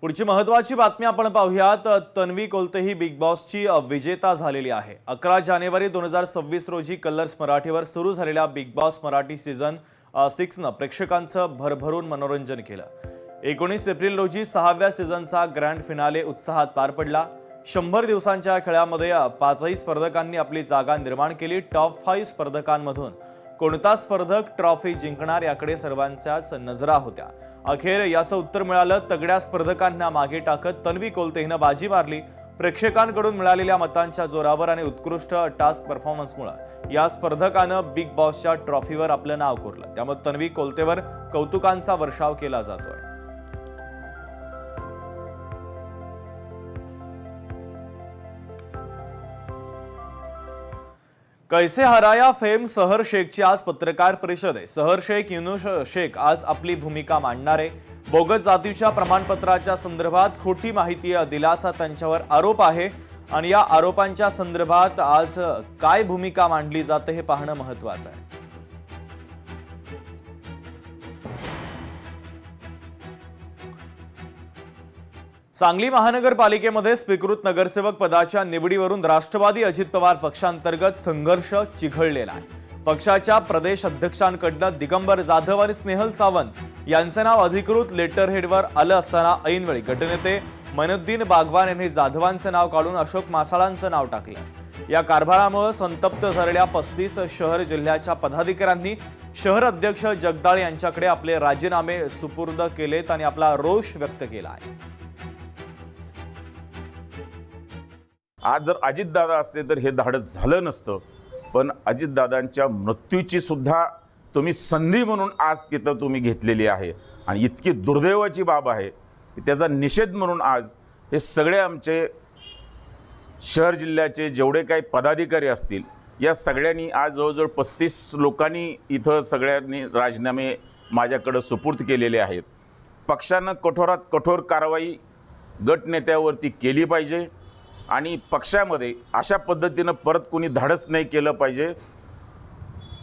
पुढची महत्त्वाची बातमी आपण पाहूयात। तन्वी कोलते ही बिग बॉसची विजेता झालेली आहे। 11 जानेवारी 2026 रोजी कलर्स मराठीवर सुरू झालेल्या बिग बॉस मराठी सीझन 6 ने प्रेक्षकांचं भरभरून मनोरंजन केलं। 19 एप्रिल रोजी 6व्या सीझनचा ग्रँड फिनाले उत्साहात पार पडला। 100 दिवसांच्या खेळामध्ये 5ही स्पर्धकांनी आपली जागा निर्माण केली। टॉप 5 स्पर्धकांमधून कोणता स्पर्धक ट्रॉफी जिंकणार याकडे सर्वांच्याच नजरा होत्या। अखेर याचं उत्तर मिळालं। तगड्या स्पर्धकांना मागे टाकत तन्वी कोलते हिने बाजी मारली। प्रेक्षकांकडून मिळालेल्या मतांच्या जोरावर आणि उत्कृष्ट टास्क परफॉर्मन्समुळे या स्पर्धकानं बिग बॉसच्या ट्रॉफीवर आपलं नाव कोरलं। त्यामुळे तन्वी कोलतेवर कौतुकांचा वर्षाव केला जातोय। कैसे हराया फेम सहर शेखची आज पत्रकार परिषद आहे। सहर शेख युनुस शेख आज आपली भूमिका मांडणार आहे। बोगस जातीच्या प्रमाणपत्राच्या संदर्भात खोटी माहिती दिल्याचा त्यांच्यावर आरोप आहे आणि या आरोपांच्या संदर्भात आज काय भूमिका मांडली जाते हे पाहणं महत्त्वाचं आहे। सांगली महानगरपालिकेमध्ये स्वीकृत नगरसेवक पदाच्या निवडीवरून राष्ट्रवादी अजित पवार पक्षांतर्गत संघर्ष चिघळलेला आहे। पक्षाच्या प्रदेश अध्यक्षांकडून दिगंबर जाधव आणि स्नेहल सावंत यांचे नाव अधिकृत लेटरहेडवर आलं असताना ऐनवेळी गटनेते मैनुद्दीन बागवान यांनी जाधवांचे नाव काढून अशोक मासाळांचं नाव टाकलं। या कारभारामुळे संतप्त झालेल्या 35 शहर जिल्ह्याच्या पदाधिकाऱ्यांनी शहर अध्यक्ष जगदाळे यांच्याकडे आपले राजीनामे सुपूर्द केलेत आणि आपला रोष व्यक्त केला आहे। आज जर अजितदादा असते तर हे धाडस झालं नसतं, पण अजितदादांच्या मृत्यूची सुद्धा तुम्ही संधी म्हणून आज तिथं तुम्ही घेतलेली आहे आणि इतकी दुर्दैवाची बाब आहे की त्याचा निषेध म्हणून आज हे सगळे आमचे शहर जिल्ह्याचे जेवढे काही पदाधिकारी असतील या सगळ्यांनी आज जवळजवळ 35 लोकांनी इथं सगळ्यांनी राजीनामे माझ्याकडे सुपूर्द केलेले आहेत। पक्षानं कठोरात कठोर कारवाई गटनेत्यावरती केली पाहिजे आणि पक्षामध्ये अशा पद्धतीनं परत कोणी धाडस नाही केलं पाहिजे,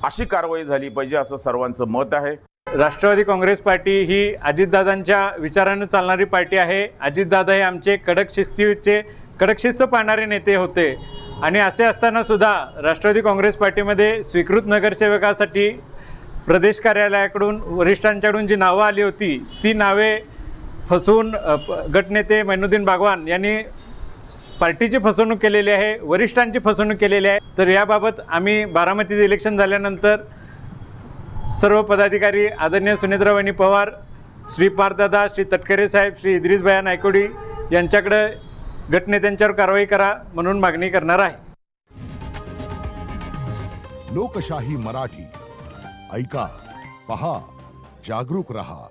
अशी कारवाई झाली पाहिजे असं सर्वांचं मत आहे। राष्ट्रवादी काँग्रेस पार्टी ही अजितदादांच्या विचाराने चालणारी पार्टी आहे। अजितदादा हे आमचे कडक शिस्त पाळणारे नेते होते आणि असे असताना सुद्धा राष्ट्रवादी काँग्रेस पार्टीमध्ये स्वीकृत नगरसेवकासाठी प्रदेश कार्यालयाकडून वरिष्ठांच्याकडून जी नावं आली होती ती नावे फसवून गटनेते मैनुद्दीन बागवान यांनी पार्टीची फसवणूक केलेली आहे, वरिष्ठांची फसवणूक केलेली आहे। तर याबाबत आम्ही बारामतीचे इलेक्शन झाल्यानंतर सर्व पदाधिकारी आदरणीय सुनेत्राबाई पवार, श्री पारदादा, श्री तटकरे साहेब, श्री इद्रिस भैया नायकोडी यांच्याकडे गटनेत्यांच्यावर कारवाई करा म्हणून मागणी करणार आहे। लोकशाही मराठी ऐका, पहा, जागरूक रहा।